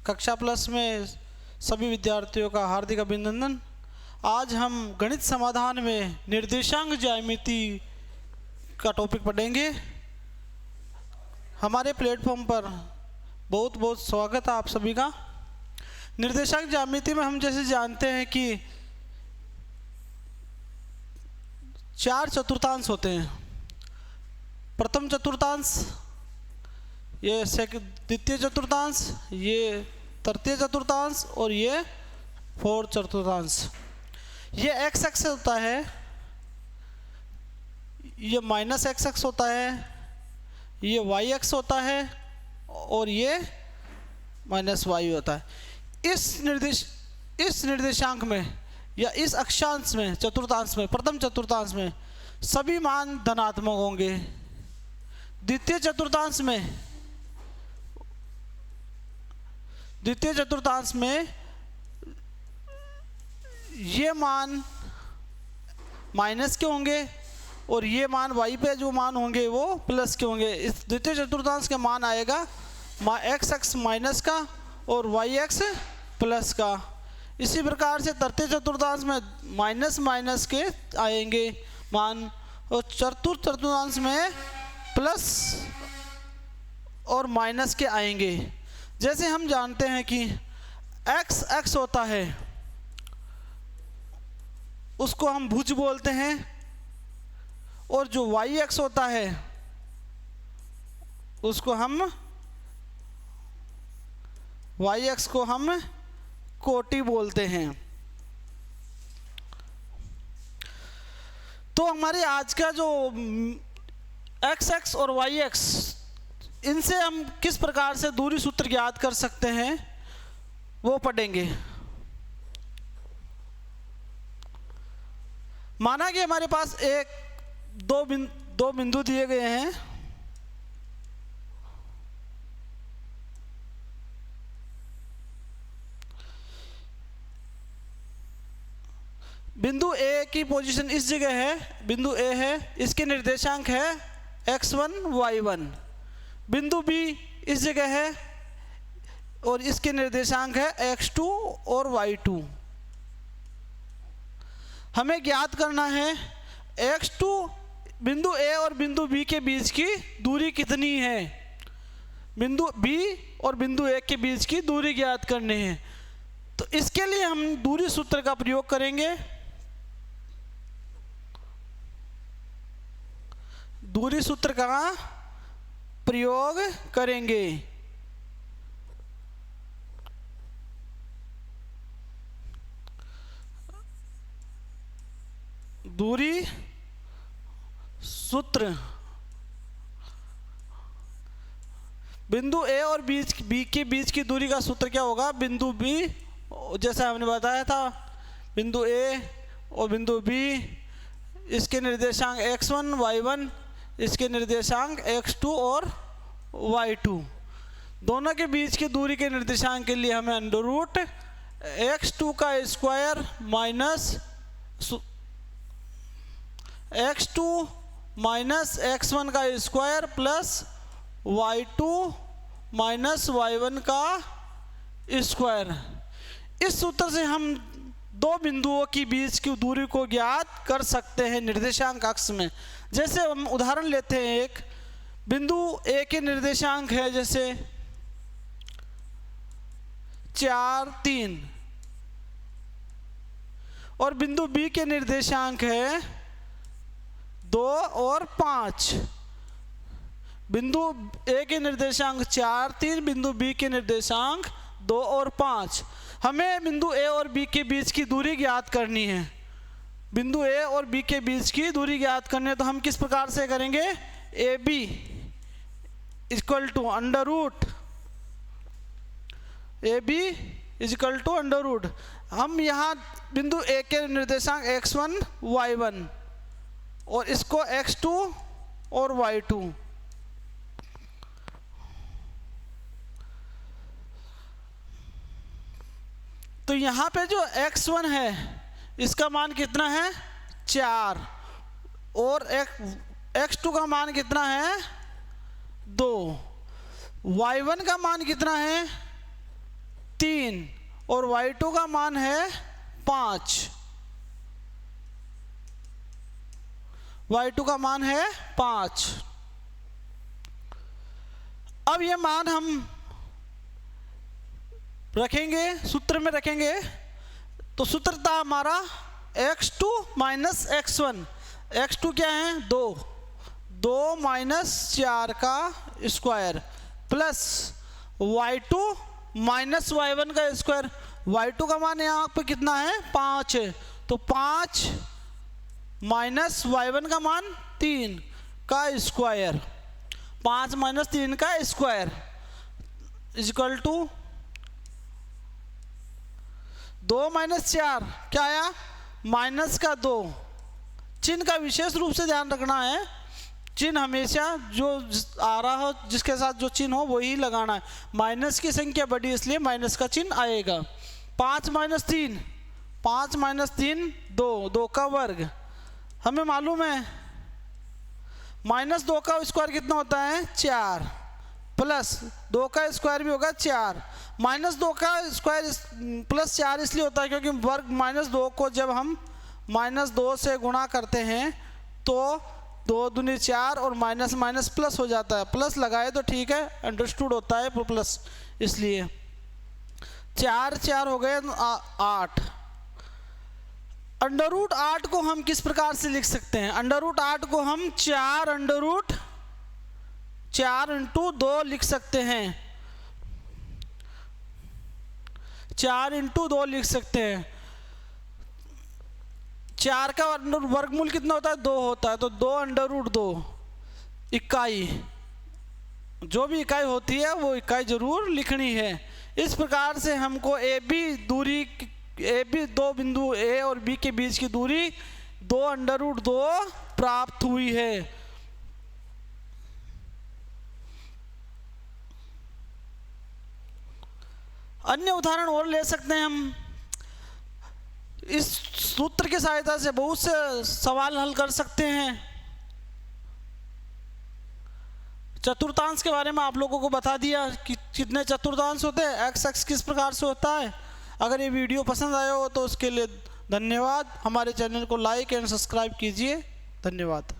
कक्षा प्लस में सभी विद्यार्थियों का हार्दिक अभिनंदन। आज हम गणित समाधान में निर्देशांक ज्यामिति का टॉपिक पढ़ेंगे। हमारे प्लेटफॉर्म पर बहुत बहुत स्वागत है आप सभी का। निर्देशांक ज्यामिति में हम जैसे जानते हैं कि 4 चतुर्थांश होते हैं। प्रथम चतुर्थांश, ये द्वितीय चतुर्थांश, ये तृतीय चतुर्थांश और ये फोर्थ चतुर्थांश। ये एक्स एक्स होता है, ये माइनस एक्स एक्स होता है, ये वाई एक्स होता है और ये माइनस वाई होता है। इस निर्देशांक में या इस अक्षांश में, चतुर्थांश में, प्रथम चतुर्थांश में सभी मान धनात्मक होंगे। द्वितीय चतुर्थांश में ये मान माइनस के होंगे और ये मान y पे जो मान होंगे वो प्लस के होंगे। इस द्वितीय चतुर्थांश का मान आएगा एक्स एक्स माइनस का और वाई एक्स प्लस का। इसी प्रकार से तृतीय चतुर्थांश में माइनस माइनस के आएंगे मान और चतुर्थ चतुर्थांश में प्लस और माइनस के आएंगे। जैसे हम जानते हैं कि एक्स एक्स होता है उसको हम भुज बोलते हैं और जो वाई एक्स होता है उसको हम वाई एक्स को हम कोटि बोलते हैं। तो हमारे आज का जो एक्स एक्स और वाई एक्स, इनसे हम किस प्रकार से दूरी सूत्र ज्ञात कर सकते हैं वो पढ़ेंगे। माना कि हमारे पास दो बिंदु दिए गए हैं। बिंदु ए की पोजीशन इस जगह है, बिंदु ए है, इसके निर्देशांक है x1 y1। बिंदु बी इस जगह है और इसके निर्देशांक है x2 और y2। हमें ज्ञात करना है x2, बिंदु ए और बिंदु बी के बीच की दूरी कितनी है। बिंदु बी और बिंदु ए के बीच की दूरी ज्ञात करनी है। तो इसके लिए हम दूरी सूत्र का प्रयोग करेंगे। दूरी सूत्र का प्रयोग करेंगे। दूरी सूत्र बिंदु ए और बी के बीच की दूरी का सूत्र क्या होगा। बिंदु बी, जैसा हमने बताया था, बिंदु ए और बिंदु बी, इसके निर्देशांक x1 y1, इसके निर्देशांक x2 और y2। दोनों के बीच की दूरी के निर्देशांक के लिए हमें अंडर रूट x2 का square minus x2 minus x1 का square plus y2 minus y1 का स्क्वायर। इस सूत्र से हम दो बिंदुओं के बीच की दूरी को ज्ञात कर सकते हैं निर्देशांक अक्ष में। जैसे हम उदाहरण लेते हैं, एक बिंदु ए के निर्देशांक है जैसे 4 3 और बिंदु बी के निर्देशांक है 2 और 5। बिंदु ए के निर्देशांक 4 3, बिंदु बी के निर्देशांक 2 और 5। हमें बिंदु ए और बी के बीच की दूरी ज्ञात करनी है। बिंदु ए और बी के बीच की दूरी ज्ञात करनी है तो हम किस प्रकार से करेंगे। A B equal to under root, A B equal to under root. हम यहाँ बिंदु ए के निर्देशांक x1 y1 और इसको x2 और y2। तो यहाँ पे जो x1 है इसका मान कितना है 4 और x2 का मान कितना है 2। y1 का मान कितना है 3 और y2 का मान है 5। y2 का मान है 5। अब ये मान हम रखेंगे, सूत्र में रखेंगे। तो सूत्र था हमारा x2 माइनस x1। x2 क्या है 2 माइनस 4 का square plus y2 minus y1 का स्क्वायर। y2 का मान यहाँ पे कितना है 5 है, तो 5 माइनस y1 का मान 3 का स्क्वायर, 5 माइनस 3 का स्क्वायर इक्वल टू 2 माइनस 4 क्या आया माइनस का 2। चिन्ह का विशेष रूप से ध्यान रखना है, चिन्ह हमेशा जो आ रहा हो जिसके साथ जो चिन्ह हो वही लगाना है। माइनस की संख्या बड़ी इसलिए माइनस का चिन्ह आएगा। 5 माइनस 3 5 माइनस 3 2 का वर्ग। हमें मालूम है माइनस 2 का स्क्वायर कितना होता है 4 प्लस 2 का स्क्वायर भी होगा 4। माइनस 2 का स्क्वायर प्लस 4 इसलिए होता है क्योंकि वर्ग माइनस 2 को जब हम माइनस 2 से गुणा करते हैं तो 2 दूनी 4 और माइनस माइनस प्लस हो जाता है। प्लस लगाए तो ठीक है, अंडरस्टूड होता है प्लस, इसलिए 4 हो गए 8। अंडर रूट 8 को हम किस प्रकार से लिख सकते हैं? अंडर रूट 8 को हम 4 अंडर रूट 4 इंटू 2 लिख सकते हैं। 4 इंटू 2 लिख सकते हैं। 4 का वर्गमूल कितना होता है 2 होता है, तो 2 अंडर रूट 2 इकाई, जो भी इकाई होती है वो इकाई जरूर लिखनी है। इस प्रकार से हमको दो बिंदु ए और बी के बीच की दूरी 2 अंडर रूट 2 प्राप्त हुई है। अन्य उदाहरण और ले सकते हैं हम। इस सूत्र की सहायता से बहुत से सवाल हल कर सकते हैं। चतुर्थांश के बारे में आप लोगों को बता दिया कि कितने चतुर्थांश होते हैं, एक्स एक्स किस प्रकार से होता है। अगर ये वीडियो पसंद आया हो तो उसके लिए धन्यवाद। हमारे चैनल को लाइक एंड सब्सक्राइब कीजिए। धन्यवाद।